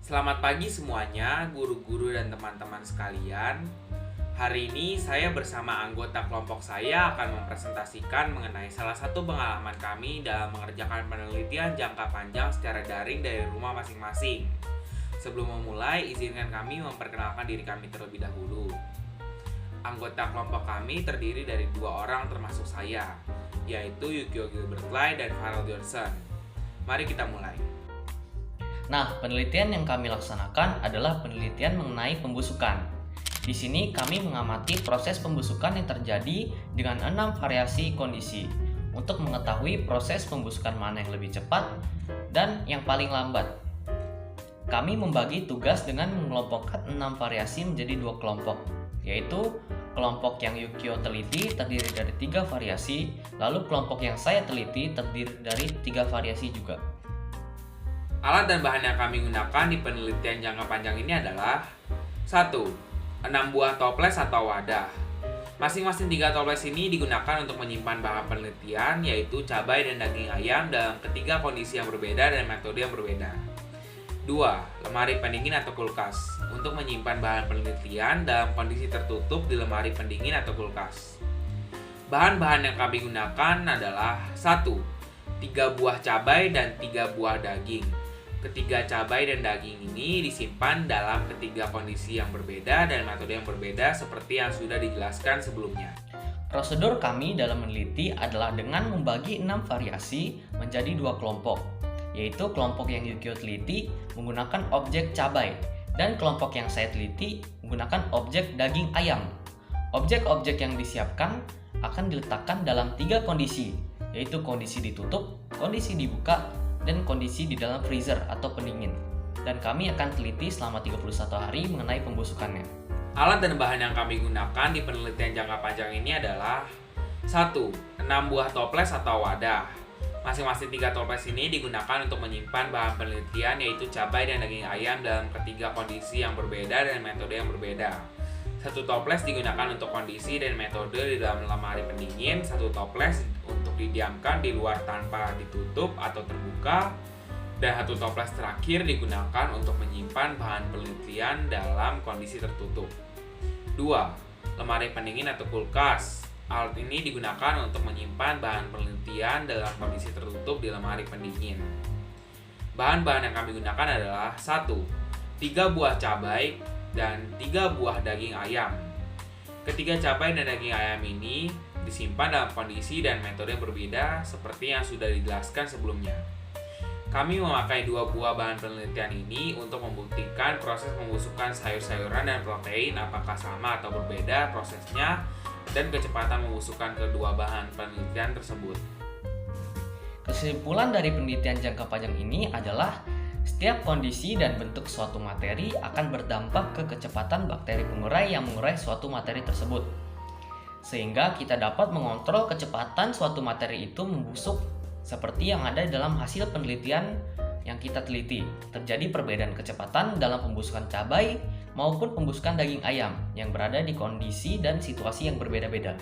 Selamat pagi semuanya, guru-guru dan teman-teman sekalian. Hari ini saya bersama anggota kelompok saya akan mempresentasikan mengenai salah satu pengalaman kami dalam mengerjakan penelitian jangka panjang secara daring dari rumah masing-masing. Sebelum memulai, izinkan kami memperkenalkan diri kami terlebih dahulu. Anggota kelompok kami terdiri dari 2 orang termasuk saya, yaitu Yukio Gilbert Lai dan Farrell Johnson. Mari kita mulai. Nah, penelitian yang kami laksanakan adalah penelitian mengenai pembusukan. Di sini kami mengamati proses pembusukan yang terjadi dengan 6 variasi kondisi untuk mengetahui proses pembusukan mana yang lebih cepat dan yang paling lambat. Kami membagi tugas dengan mengelompokkan 6 variasi menjadi 2 kelompok, yaitu kelompok yang Yukio teliti terdiri dari 3 variasi, lalu kelompok yang saya teliti terdiri dari 3 variasi juga. Alat dan bahan yang kami gunakan di penelitian jangka panjang ini adalah 1. 6 buah toples atau wadah. Masing-masing 3 toples ini digunakan untuk menyimpan bahan penelitian, yaitu cabai dan daging ayam dalam ketiga kondisi yang berbeda dan metode yang berbeda. 2. Lemari pendingin atau kulkas untuk menyimpan bahan penelitian dalam kondisi tertutup di lemari pendingin atau kulkas. Bahan-bahan yang kami gunakan adalah 1. 3 buah cabai dan 3 buah daging. Ketiga cabai dan daging ini disimpan dalam ketiga kondisi yang berbeda dan metode yang berbeda seperti yang sudah dijelaskan sebelumnya. Prosedur kami dalam meneliti adalah dengan membagi 6 variasi menjadi 2 kelompok, yaitu kelompok yang Yukio teliti menggunakan objek cabai dan kelompok yang saya teliti menggunakan objek daging ayam. Objek-objek yang disiapkan akan diletakkan dalam 3 kondisi, yaitu kondisi ditutup, kondisi dibuka, dan kondisi di dalam freezer atau pendingin. Dan kami akan teliti selama 31 hari mengenai pembusukannya. Alat dan bahan yang kami gunakan di penelitian jangka panjang ini adalah 1. 6 buah toples atau wadah. Masing-masing 3 toples ini digunakan untuk menyimpan bahan penelitian, yaitu cabai dan daging ayam dalam ketiga kondisi yang berbeda dan metode yang berbeda. 1 toples digunakan untuk kondisi dan metode di dalam lemari pendingin, 1 toples untuk didiamkan di luar tanpa ditutup atau terbuka, dan 1 toples terakhir digunakan untuk menyimpan bahan penelitian dalam kondisi tertutup. 2. Lemari pendingin atau kulkas. Alat ini digunakan untuk menyimpan bahan penelitian dalam kondisi tertutup di lemari pendingin. Bahan-bahan yang kami gunakan adalah 1. 3 buah cabai dan 3 buah daging ayam. Ketiga cabai dan daging ayam ini disimpan dalam kondisi dan metode yang berbeda seperti yang sudah dijelaskan sebelumnya. Kami memakai 2 buah bahan penelitian ini untuk membuktikan proses pembusukan sayur-sayuran dan protein apakah sama atau berbeda prosesnya dan kecepatan pembusukan kedua bahan penelitian tersebut. Kesimpulan dari penelitian jangka panjang ini adalah setiap kondisi dan bentuk suatu materi akan berdampak ke kecepatan bakteri pengurai yang mengurai suatu materi tersebut. Sehingga kita dapat mengontrol kecepatan suatu materi itu membusuk seperti yang ada dalam hasil penelitian yang kita teliti. Terjadi perbedaan kecepatan dalam pembusukan cabai maupun pembusukan daging ayam yang berada di kondisi dan situasi yang berbeda-beda.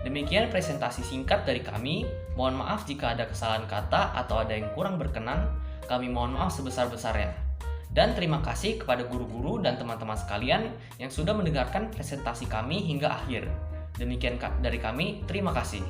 Demikian presentasi singkat dari kami. Mohon maaf jika ada kesalahan kata atau ada yang kurang berkenan. Kami mohon maaf sebesar-besarnya. Dan terima kasih kepada guru-guru dan teman-teman sekalian yang sudah mendengarkan presentasi kami hingga akhir. Demikian dari kami, terima kasih.